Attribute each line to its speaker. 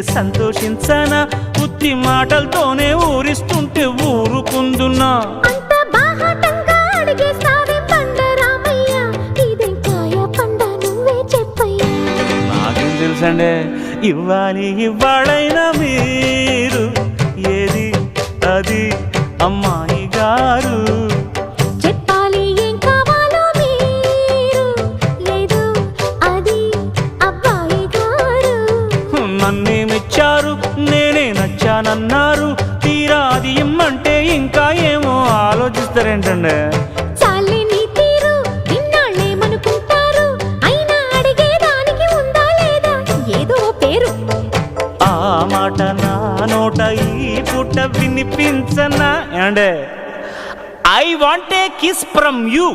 Speaker 1: సంతోషించనా ఉత్తి మాటలతోనే ఊరిస్తుంటే ఊరుకుందున్నా
Speaker 2: అంత బాహాటంగా అడిగేస్తావే పండరామయ్య ఇదేం కాయ పండ నువ్వే చెప్పయ్యా
Speaker 1: నాకేం తెలుసండే ఇవ్వాలైనా మీరు ఏది అది అమ్మాయి గారు
Speaker 2: చెప్పాలి ఏం కావాలో మీరు లేదు అది అబ్బాయి గారు
Speaker 1: నన్నే మెచ్చారు నేనే నచ్చానన్నారు తీరా అది ఇమ్మంటే ఇంకా ఏమో ఆలోచిస్తారేంటండి
Speaker 2: చాలే నీ తీరు ఇన్నాళ్ళేమనుకుంటారు అయినా అడిగేదానికి ఉందా లేదా ఏదో పేరు
Speaker 1: ఆ మాట నా నోట ఈ పుట్ట వినిపించనా and I want a kiss from you.